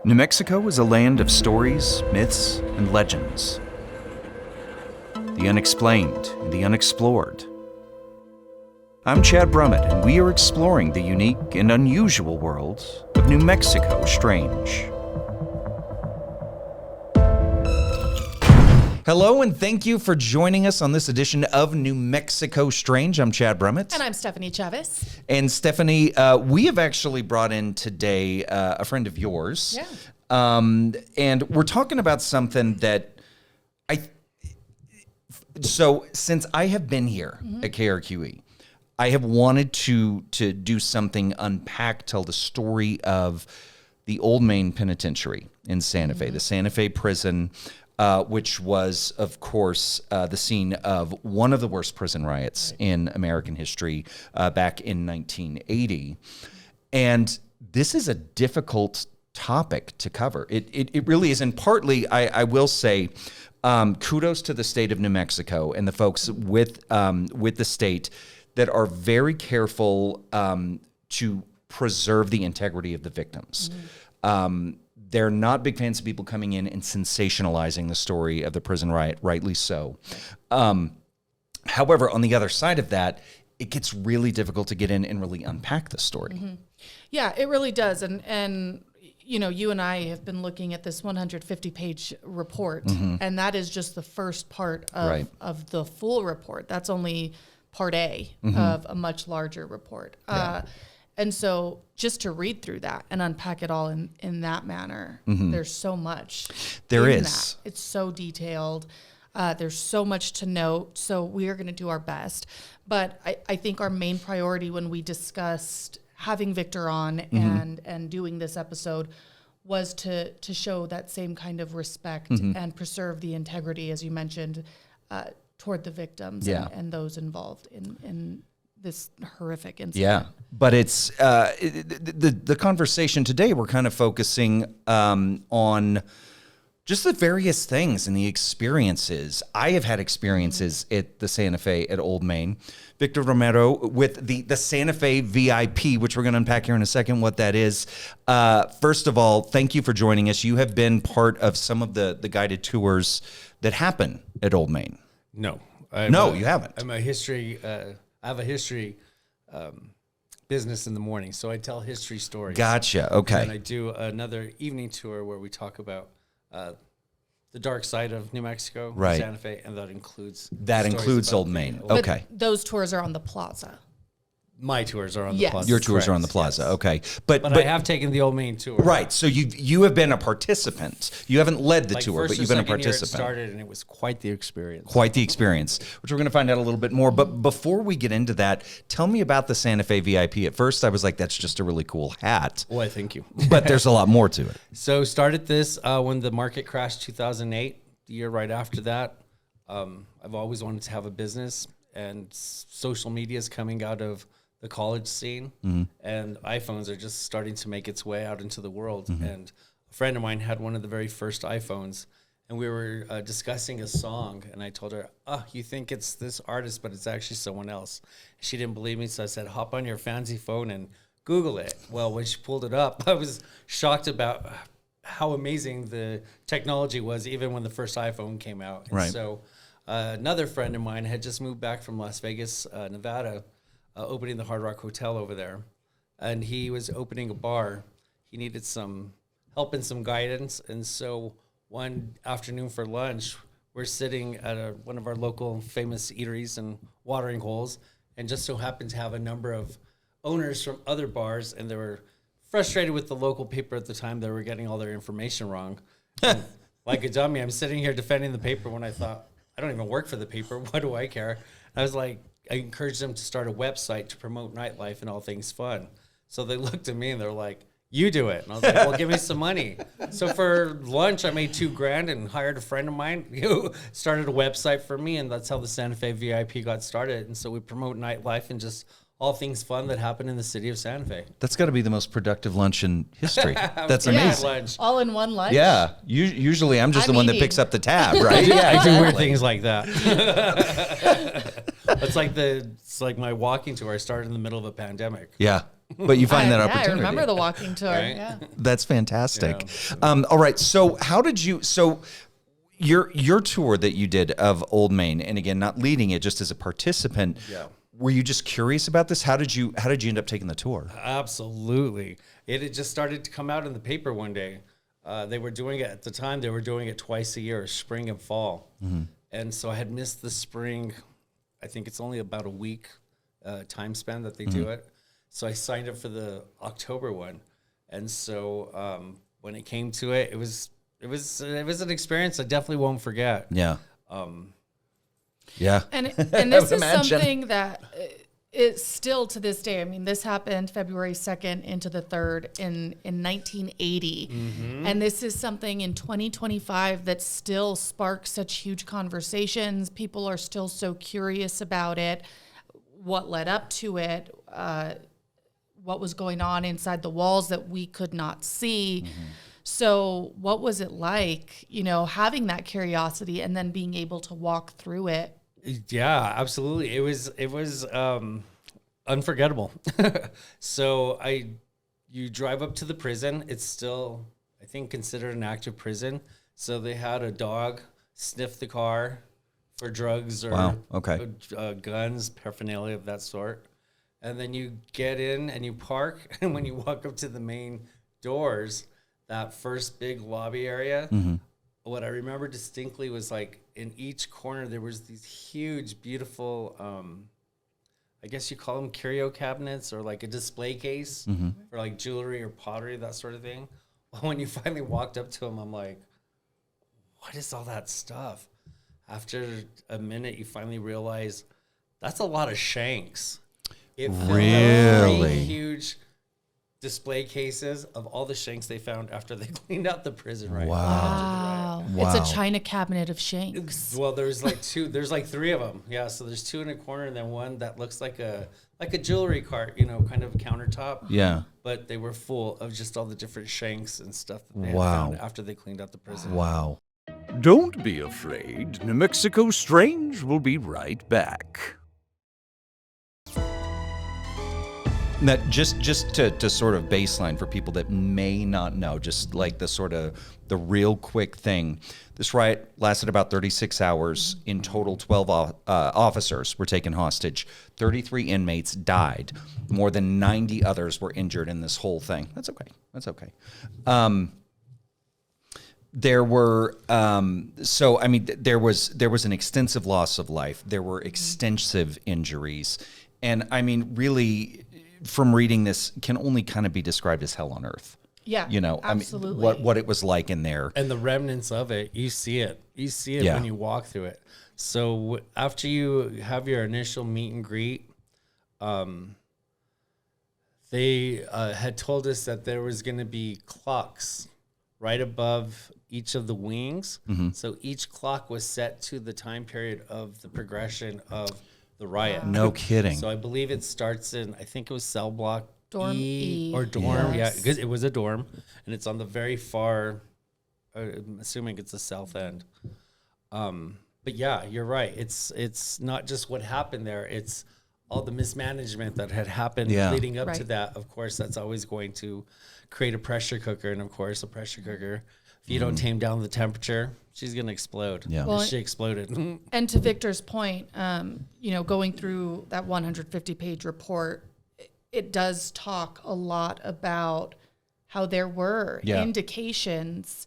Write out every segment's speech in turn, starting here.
New Mexico is a land of stories, myths, and legends. The unexplained and the unexplored. I'm Chad Brummett, and we are exploring the unique and unusual world of New Mexico Strange. Hello, and thank you for joining us on this edition of New Mexico Strange. I'm Chad Brummett. And I'm Stephanie Chavez. And Stephanie, we have actually brought in today a friend of yours. Yeah. And we're talking about something that so since I have been here at KRQE, I have wanted to do something, unpack, tell the story of the Old Main Penitentiary in Santa Fe, the Santa Fe prison, which was, of course, the scene of one of the worst prison riots in American history back in 1980. And this is a difficult topic to cover. It really is. And partly, I will say, kudos to the state of New Mexico and the folks with the state that are very careful to preserve the integrity of the victims. They're not big fans of people coming in and sensationalizing the story of the prison riot, rightly so. However, on the other side of that, it gets really difficult to get in and really unpack the story. Yeah, it really does. And you know, you and I have been looking at this 150-page report, and that is just the first part of the full report. That's only part A of a much larger report. And so just to read through that and unpack it all in that manner, there's so much. There is. It's so detailed. There's so much to note. So we are going to do our best. But I think our main priority when we discussed having Victor on and doing this episode was to show that same kind of respect and preserve the integrity, as you mentioned, toward the victims and those involved in this horrific incident. Yeah, but it's the conversation today. We're kind of focusing on just the various things and the experiences. I have had experiences at the Santa Fe at Old Main. Victor Romero with the Santa Fe VIP, which we're going to unpack here in a second what that is. First of all, thank you for joining us. You have been part of some of the guided tours that happen at Old Main. No. You haven't. I have a history business in the morning, so I tell history stories. Gotcha. Okay. And I do another evening tour where we talk about the dark side of New Mexico, Santa Fe, and that includes Old Main. But okay. those tours are on the plaza. My tours are on the plaza. Your tours Correct. are on the plaza. Yes. Okay. But I have taken the Old Main tour. Right. So you have been a participant. You haven't led the tour, but you've been a participant. It started, and it was quite the experience. Quite the experience, which we're going to find out a little bit more. But before we get into that, tell me about the Santa Fe VIP. At first, I was like, that's just a really cool hat. Well, thank you. But there's a lot more to it. So started this when the market crashed 2008, the year right after that. I've always wanted to have a business, and social media is coming out of the college scene, and iPhones are just starting to make its way out into the world. And a friend of mine had one of the very first iPhones, and we were discussing a song, and I told her, you think it's this artist, but it's actually someone else. She didn't believe me, so I said, hop on your fancy phone and Google it. Well, when she pulled it up, I was shocked about how amazing the technology was, even when the first iPhone came out. And so another friend of mine had just moved back from Las Vegas, Nevada, opening the Hard Rock Hotel over there. And he was opening a bar. He needed some help and some guidance. And so one afternoon for lunch, we're sitting at one of our local famous eateries and watering holes, and just so happened to have a number of owners from other bars, and they were frustrated with the local paper at the time. They were getting all their information wrong. Like a dummy, I'm sitting here defending the paper when I thought, I don't even work for the paper. Why do I care? I was like, I encouraged them to start a website to promote nightlife and all things fun. So they looked at me and they're like, you do it. And I was like, well, give me some money. So for lunch, I made $2,000 and hired a friend of mine who started a website for me. And that's how the Santa Fe VIP got started. And so we promote nightlife and just all things fun that happen in the city of Santa Fe. That's got to be the most productive lunch in history. That's amazing. Lunch. All in one lunch? Yeah. Usually I'm just the one that picks up the tab, right? I do weird things like that. It's like my walking tour. I started in the middle of a pandemic. Yeah. but you find that I opportunity. remember the walking tour. Right? Yeah. That's fantastic. All right. So how did you, your tour that you did of Old Main, and again, not leading it, just as a participant, were you just curious about this? How did you end up taking the tour? Absolutely. It had just started to come out in the paper one day. They were doing it at the time. They were doing it twice a year, spring and fall. And so I had missed the spring. I think it's only about a week time span that they do it. So I signed up for the October one. And so when it came to it, it was an experience I definitely won't forget. Yeah. Yeah. And this is something that is still to this day. I mean, this happened February 2nd into the 3rd in 1980. And this is something in 2025 that still sparks such huge conversations. People are still so curious about it, what led up to it, what was going on inside the walls that we could not see. So what was it like, having that curiosity and then being able to walk through it? Yeah, absolutely. It was unforgettable. So you drive up to the prison. It's still, I think, considered an active prison. So they had a dog sniff the car for drugs or guns, paraphernalia of that sort. And then you get in and you park. And when you walk up to the main doors, that first big lobby area, what I remember distinctly was like in each corner, there was these huge, beautiful, I guess you call them curio cabinets or like a display case for like jewelry or pottery, that sort of thing. Well, when you finally walked up to them, I'm like, what is all that stuff? After a minute, you finally realize that's a lot of shanks. It Really? Huge display cases of all the shanks they found after they cleaned out the prison right Wow. after the riot. It's a china cabinet of shanks. Well, there's like three of them. Yeah, so there's two in a corner and then one that looks like a jewelry cart, kind of a countertop. Yeah. But they were full of just all the different shanks and stuff that they had Wow. found after they cleaned out the prison. Wow. Don't be afraid. New Mexico Strange will be right back. Now, just to sort of baseline for people that may not know, just like the real quick thing, this riot lasted about 36 hours. In total, 12 officers were taken hostage. 33 inmates died. More than 90 others were injured in this whole thing. That's okay. There were there was an extensive loss of life. There were extensive injuries, and I mean, really, from reading this, can only kind of be described as hell on earth. Yeah, absolutely. I mean, what it was like in there. And the remnants of it, you see it Yeah. when you walk through it. So after you have your initial meet and greet, they had told us that there was going to be clocks right above each of the wings. So each clock was set to the time period of the progression of the riot. No kidding. So I believe it starts in, I think it was cell block Dorm E. or dorm. Yes. Yeah, because it was a dorm, and it's on the very far, I'm assuming it's the south end. But yeah, you're right. It's not just what happened there. It's all the mismanagement that had happened leading up to that. Of course, that's always going to create a pressure cooker. And of course, a pressure cooker, if you don't tame down the temperature, she's going to explode. Yeah. Well, she exploded. And to Victor's point, going through that 150-page report, it does talk a lot about how there were indications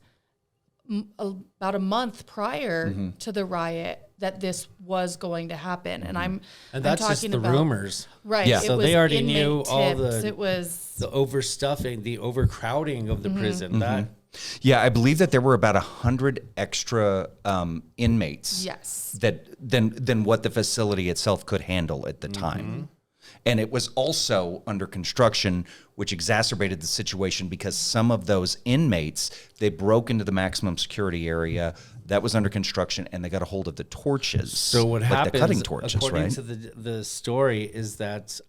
about a month prior to the riot that this was going to happen. And that's talking just the about rumors. Right. Yeah. So they already knew all tips. the It was the overstuffing, the overcrowding of the prison. That Yeah, I believe that there were about 100 extra inmates. Yes. Than what the facility itself could handle at the time. And it was also under construction, which exacerbated the situation because some of those inmates, they broke into the maximum security area that was under construction and they got a hold of the torches. So what happens, the cutting torches, according right? to the story, is that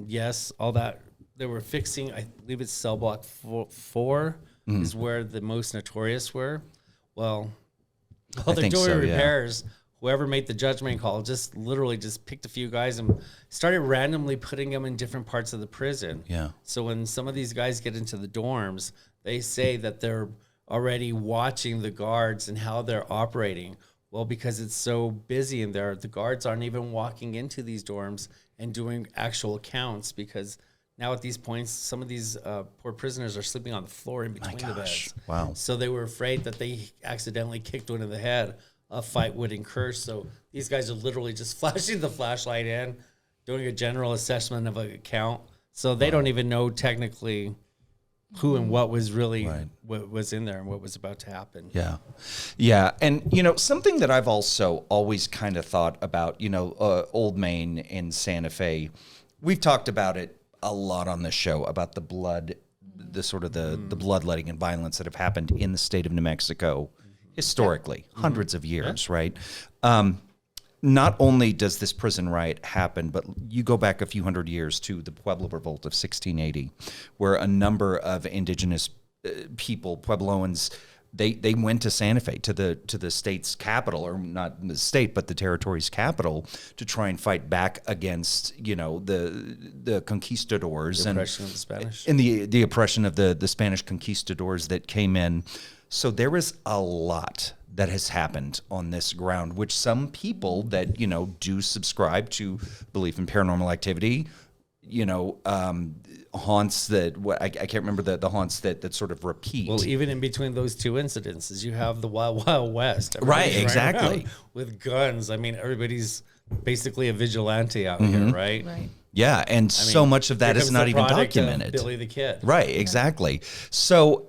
yes, all that they were fixing. I believe it's cell block 4 is where the most notorious were. Well, all the think jewelry so, yeah. repairs whoever made the judgment call just literally just picked a few guys and started randomly putting them in different parts of the prison. Yeah. So when some of these guys get into the dorms, they say that they're already watching the guards and how they're operating. Well, because it's so busy in there, the guards aren't even walking into these dorms and doing actual counts, because now at these points, some of these poor prisoners are sleeping on the floor in between the beds. Wow. So they were afraid that they accidentally kicked one in the head, a fight would incur. So these guys are literally just flashing the flashlight in, doing a general assessment of a count. So they don't even know technically who and what was really what was in there and what was about to happen. Yeah. Yeah. And, you know, something that I've also always kind of thought about, you know, Old Main in Santa Fe, we've talked about it a lot on this show, about the blood, the sort of the bloodletting and violence that have happened in the state of New Mexico historically, hundreds of years, right? Not only does this prison riot happen, but you go back a few hundred years to the Pueblo Revolt of 1680, where a number of indigenous people, Puebloans, they went to Santa Fe, to the state's capital, or not the state, but the territory's capital, to try and fight back against, you know, the conquistadors, The oppression of the Spanish. and the oppression of the Spanish conquistadors that came in. So there is a lot that has happened on this ground, which some people that, you know, do subscribe to belief in paranormal activity, you know, haunts that, I can't remember the haunts that sort of repeat. Well, even in between those two incidences, you have the Wild Wild West. Right, Everybody's exactly. running around with guns. I mean, everybody's basically a vigilante out here, right? Right. Yeah, and so much of that here is comes not the even product of documented. Billy the Kid. Right, exactly. So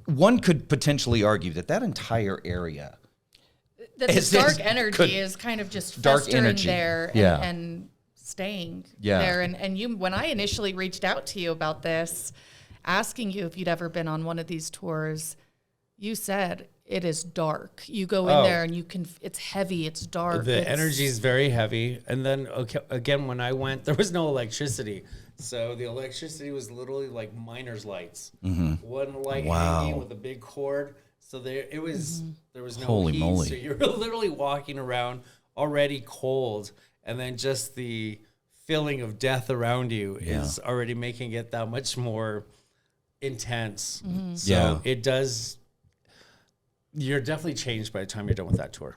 one could potentially argue that entire area, That It's- the dark it's- energy could- is kind of just dark festering energy. there and, Yeah. and staying Yeah. there. And you, when I initially reached out to you about this, asking you if you'd ever been on one of these tours, you said it is dark. You go in there and you can, it's heavy, it's dark. The energy is very heavy. And then, okay, again, when I went, there was no electricity. So the electricity was literally like miner's lights. One light hanging with a big cord. So there was no Holy heat. moly. So you're literally walking around already cold, and then just the feeling of death around you is already making it that much more intense. So it does. You're definitely changed by the time you're done with that tour.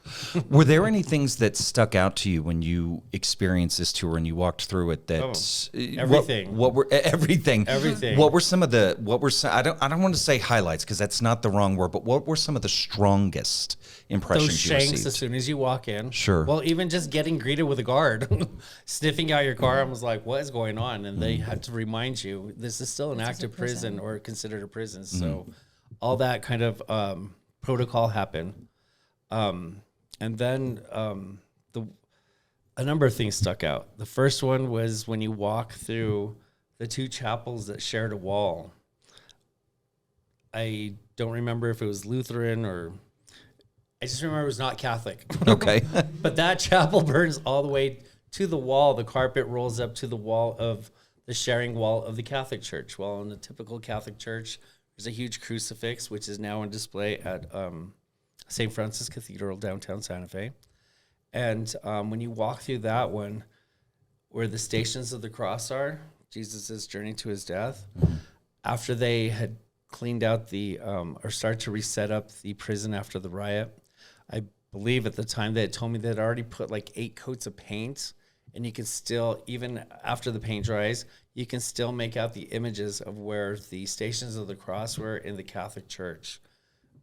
Were there any things that stuck out to you when you experienced this tour and you walked through it? That everything. What were everything? Everything. What were some of the? What were some, I don't want to say highlights because that's not the wrong word. But what were some of the strongest impressions Those you shanks received? as soon as you walk in. Sure. Well, even just getting greeted with a guard, sniffing out your car, I was like, what is going on? And they had to remind you, this is still an active prison or considered a prison. So all that kind of protocol happened. And then a number of things stuck out. The first one was when you walk through the two chapels that shared a wall. I don't remember if it was Lutheran or... I just remember it was not Catholic. Okay. But that chapel burns all the way to the wall. The carpet rolls up to the wall of the sharing wall of the Catholic Church. Well, in a typical Catholic church, there's a huge crucifix, which is now on display at St. Francis Cathedral, downtown Santa Fe. And when you walk through that one, where the Stations of the Cross are, Jesus' journey to his death, after they had cleaned out or started to reset up the prison after the riot, I believe at the time they had told me they had already put like 8 coats of paint, and you can still, even after the paint dries, you can still make out the images of where the Stations of the Cross were in the Catholic Church.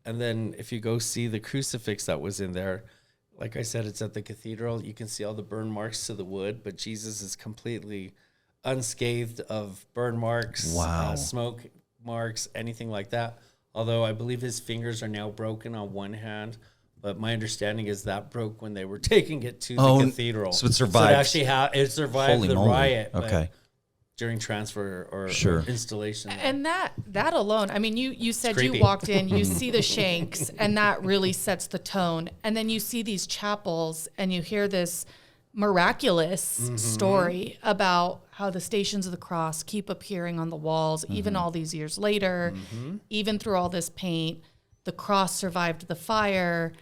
And then if you go see the crucifix that was in there, like I said, it's at the cathedral. You can see all the burn marks to the wood, but Jesus is completely unscathed of burn marks, smoke marks, anything like that. Although I believe his fingers are now broken on one hand, but my understanding is that broke when they were taking it to the cathedral. So it survived. So it survived Holy the moly. riot. but Okay. During transfer or installation. And that alone, I mean, you said you creepy. walked in, you see the shanks, and that really sets the tone. And then you see these chapels, and you hear this miraculous story about how the Stations of the Cross keep appearing on the walls, even all these years later, even through all this paint. The cross survived the fire.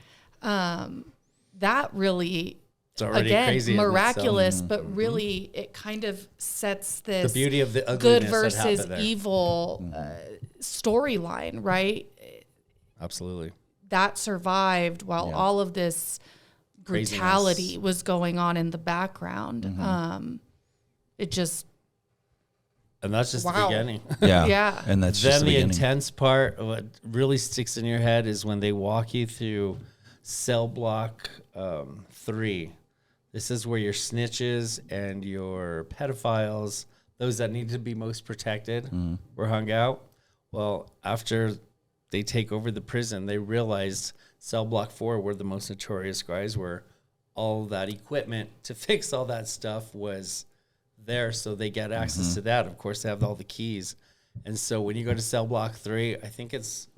that really, It's already again, crazy in miraculous, itself. but really it kind of sets this The beauty of the good ugliness that versus happened there. evil storyline, right? Absolutely. That survived while all of this brutality Craziness. was going on in the background. It just, And that's just the Wow. beginning. Yeah. Yeah. And that's just Then the the beginning. intense part, what really sticks in your head is when they walk you through cell block 3. This is where your snitches and your pedophiles, those that need to be most protected, were hung out. Well, after they take over the prison, they realized cell block 4, where the most notorious guys were, all that equipment to fix all that stuff was there, so they get access to that. Of course, they have all the keys. And so when you go to cell block 3, I think it's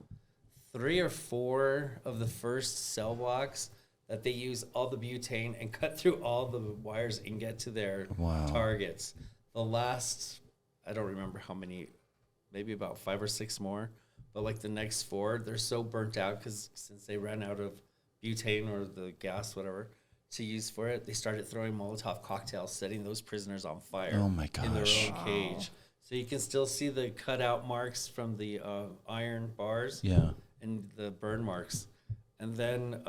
3 or 4 of the first cell blocks that they use all the butane and cut through all the wires and get to their targets. The last, I don't remember how many, maybe about 5 or 6 more, but like the next 4, they're so burnt out because since they ran out of butane or the gas, whatever, to use for it, they started throwing Molotov cocktails, setting those prisoners on fire Oh my in their gosh. own cage. So you can still see the cutout marks from the iron bars Yeah. and the burn marks. And then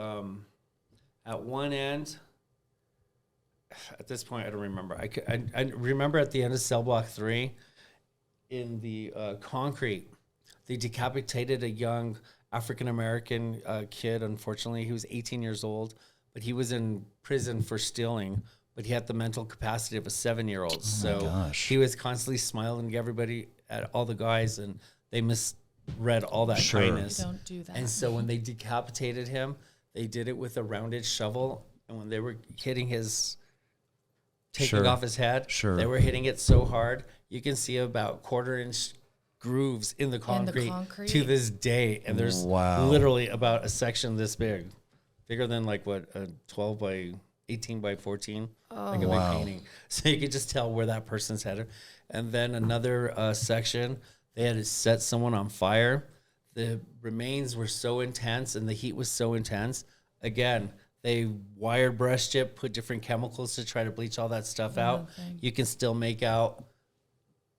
at one end, at this point, I don't remember. I remember at the end of cell block 3, in the concrete, they decapitated a young African-American kid. Unfortunately, he was 18 years old, but he was in prison for stealing, but he had the mental capacity of a 7-year-old. So gosh. he was constantly smiling at everybody, at all the guys, and they misread all that kindness. don't do that. And so when they decapitated him, they did it with a rounded shovel. And when they were hitting his, taking Sure. off his head, Sure. they were hitting it so hard, you can see about 1/4-inch grooves in the concrete, concrete. to this day. And there's Wow. literally about a section this big, bigger than like what, a 12 by 18 by 14, like a Wow. big painting. So you could just tell where that person's headed. And then another section, they had to set someone on fire. The remains were so intense and the heat was so intense. Again, they wire brushed it, put different chemicals to try to bleach all that stuff out. You can still make out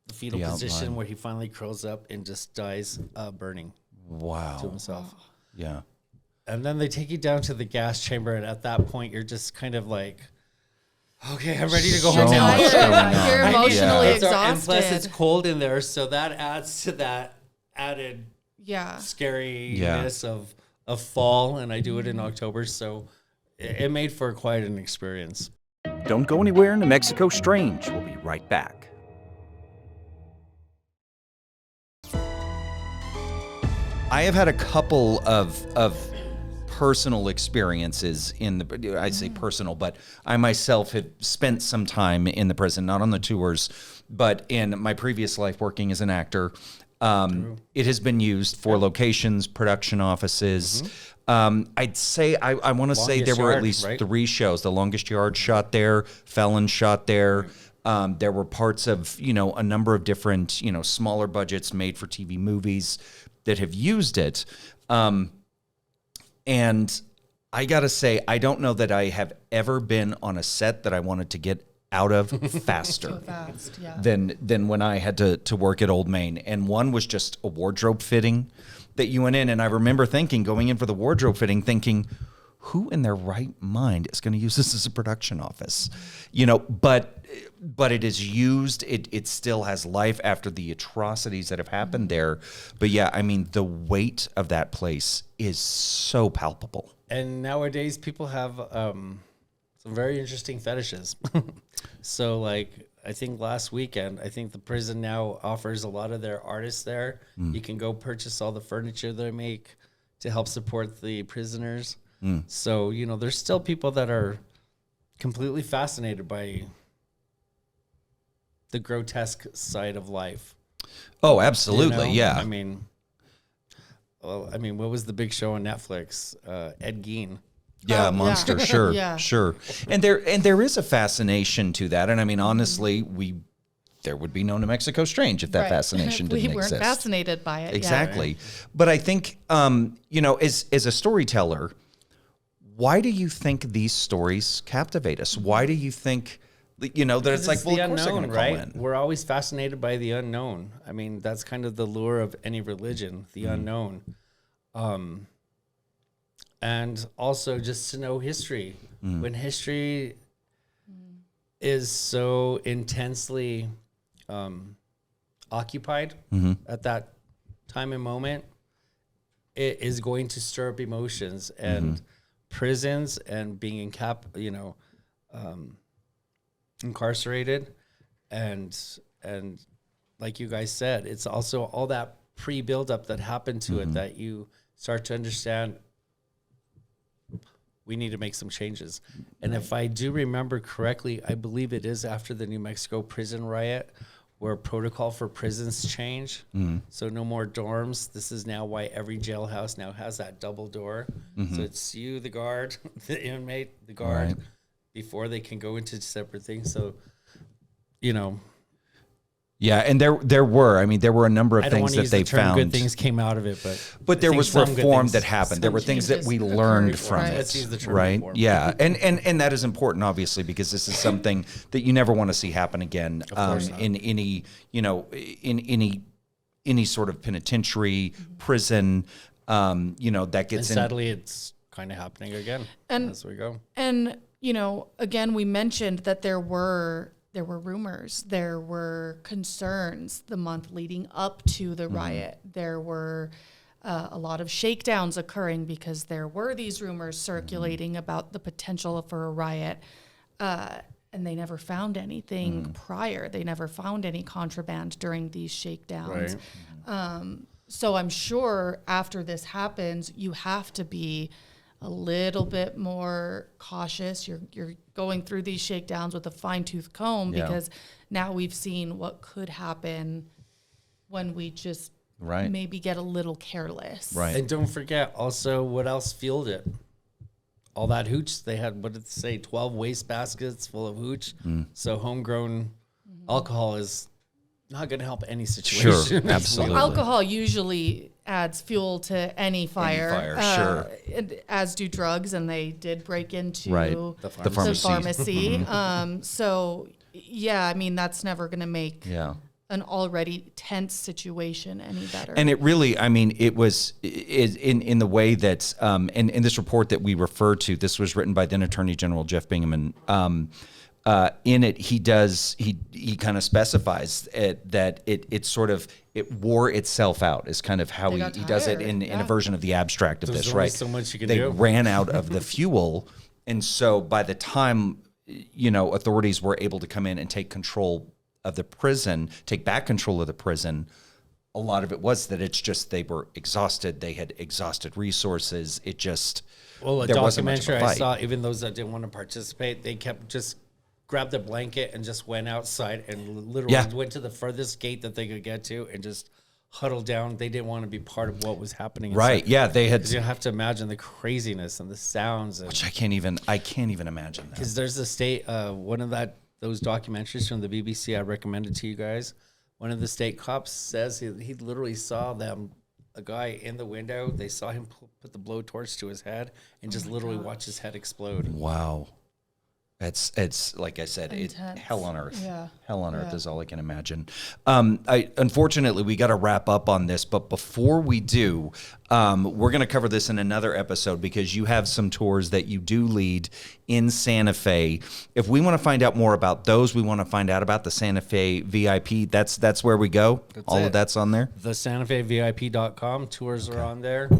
the fetal The position outline. where he finally curls up and just dies burning to Wow. himself. Yeah. And then they take you down to the gas chamber, and at that point, you're just kind of like, okay, I'm ready to go So home now. much going on. You're Yeah. emotionally And plus, it's exhausted. cold in there, so that adds to that added Yeah. scariness of fall. And I do it in October, so it made for quite an experience. Don't go anywhere. New Mexico Strange. We'll be right back. I have had a couple of personal experiences in the, I say personal, but I myself have spent some time in the prison, not on the tours, but in my previous life working as an actor. It has been used for locations, production offices. I'd say, I want to say there Longest were at Yard, least right? 3 shows. The Longest Yard shot there, Felon shot there. There were parts of, a number of different, smaller budgets made for TV movies that have used it. And I got to say, I don't know that I have ever been on a set that I wanted to get out of faster Fast, yeah. than when I had to work at Old Main. And one was just a wardrobe fitting that you went in. And I remember going in for the wardrobe fitting, thinking, who in their right mind is going to use this as a production office? But it is used. It still has life after the atrocities that have happened there. But yeah, I mean, the weight of that place is so palpable. And nowadays, people have some very interesting fetishes. So, like, I think last weekend, I think the prison now offers a lot of their artists there. You can go purchase all the furniture they make to help support the prisoners. So, there's still people that are completely fascinated by the grotesque side of life. Oh, absolutely. Yeah. I mean, what was the big show on Netflix? Ed Gein. Yeah, monster, sure, Yeah. sure. And there is a fascination to that. And I mean, honestly, there would be no New Mexico Strange if that Right. fascination we didn't weren't exist. fascinated by it. Exactly. But I think, as a storyteller, Why do you think these stories captivate us? Why do you think, that it's like, well, of course they're going to call in. We're always fascinated by the unknown. I mean, that's kind of the lure of any religion, the unknown. And also just to know history. When history is so intensely occupied at that time and moment, it is going to stir up emotions, and prisons and being incarcerated, and like you guys said, it's also all that pre-build-up that happened to it that you start to understand we need to make some changes. And if I do remember correctly, I believe it is after the New Mexico prison riot where protocol for prisons change. So no more dorms. This is now why every jailhouse now has that double door. So it's you, the guard, the inmate, the guard, before they can go into separate things. So, Yeah, and there were a number of things that they found. Good things came out of it, but there was reform that happened. There were things that we learned from it. Let's use the term right? reform. Yeah, and that is important, obviously, because this is something that you never want to see happen again in any any sort of penitentiary, prison. That gets and sadly, it's kind of happening again as we go. And again, we mentioned that there were rumors, there were concerns the month leading up to the riot. There were a lot of shakedowns occurring because there were these rumors circulating about the potential for a riot. And they never found anything prior. They never found any contraband during these shakedowns. Right. So I'm sure after this happens, you have to be a little bit more cautious. You're going through these shakedowns with a fine-tooth comb because now we've seen what could happen when we just maybe get a little careless. Right. And don't forget also what else fueled it. All that hooch. They had, what did they say, 12 waste baskets full of hooch. So homegrown alcohol is not going to help any situation. Sure, absolutely. Alcohol usually adds fuel to any fire. Sure. As do drugs, and they did break into the pharmacy. So, I mean, that's never going to make an already tense situation any better. And it really, I mean, it was in the way that, in this report that we refer to, this was written by then Attorney General Jeff Bingaman. In it, he kind of specifies that it wore itself out is kind of how he does it in a version of the abstract of this, right? So much you can do. They ran out of the fuel. And so by the time, authorities were able to come in and take control of the prison, take back control of the prison, a lot of it was that it's just they were exhausted. They had exhausted resources. It just, well, a there wasn't much of documentary a fight. I saw, even those that didn't want to participate, they kept just grabbed a blanket and just went outside and literally went to the furthest gate that they could get to and just huddled down. They didn't want to be part of what was happening. Right. Yeah. They had. 'Cause you have to imagine the craziness and the sounds. Which I can't even imagine that. Because there's a state, one of those documentaries from the BBC I recommended to you guys. One of the state cops says he literally saw a guy in the window. They saw him put the blowtorch to his head and just literally watch his head explode. Wow. It's like I said, it's hell on earth. Yeah. Hell on earth is all I can imagine. Unfortunately, we got to wrap up on this, but before we do, we're going to cover this in another episode because you have some tours that you do lead in Santa Fe. If we want to find out more about those, we want to find out about the Santa Fe VIP. That's where we go. All of that's on there. The SantaFeVIP.com tours are on there.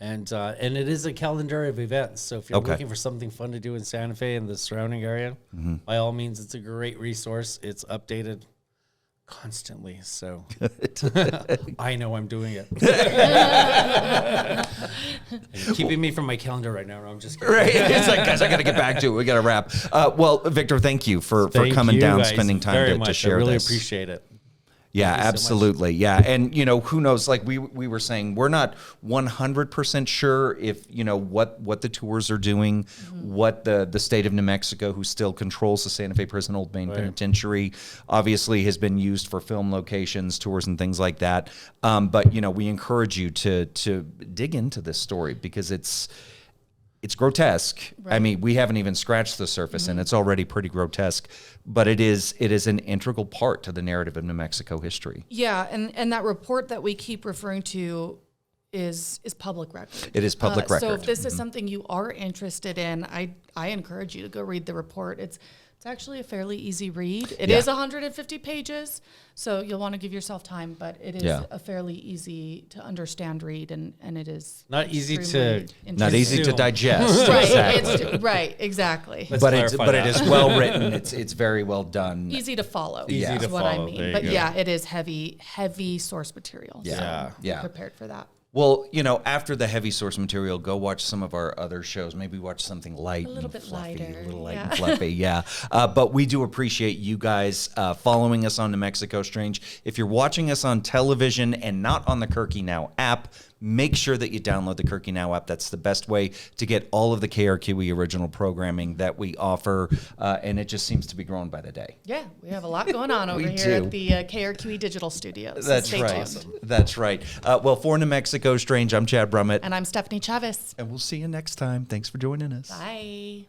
And it is a calendar of events. So if you're looking for something fun to do in Santa Fe and the surrounding area, by all means, it's a great resource. It's updated constantly. So I know I'm doing it. Keeping me from my calendar right now. I'm just kidding. Right. It's like, guys, I got to get back to it. We got to wrap. Well, Victor, thank you for coming down, spending time to share this. I really appreciate it. Yeah, absolutely. Yeah. And, who knows, like we were saying, we're not 100% sure if, what the tours are doing, what the state of New Mexico, who still controls the Santa Fe Prison Old Main Penitentiary, obviously has been used for film locations, tours, and things like that. But, we encourage you to dig into this story because it's grotesque. I Right. mean, we haven't even scratched the surface, and it's already pretty grotesque. But it is an integral part to the narrative of New Mexico history. Yeah, and that report that we keep referring to is public record. It is public record. So if this is something you are interested in, I encourage you to go read the report. It's actually a fairly easy read. It is 150 pages, so you'll want to give yourself time, but it is a fairly easy to understand read, and it is Not easy extremely to- interesting. Not easy to Consume. digest. Right, Exactly. right, exactly. Let's But clarify it that. is well written. It's very well done. Easy to follow. Easy is to what I follow. mean. There you But go. yeah, it is heavy source material. Yeah. So Yeah. be prepared for that. Well, after the heavy source material, go watch some of our other shows. Maybe watch something light, A little and bit fluffy, lighter, a little light yeah. and fluffy. Yeah. But we do appreciate you guys following us on New Mexico Strange. If you're watching us on television and not on the KRQE Now app, make sure that you download the KRQE Now app. That's the best way to get all of the KRQE original programming that we offer, and it just seems to be growing by the day. Yeah, we have a lot going on over We here do. at the KRQE Digital Studios. So That's stay right. tuned. That's right. Well, for New Mexico Strange, I'm Chad Brummett, And I'm Stephanie Chavez. and we'll see you next time. Thanks for joining us. Bye.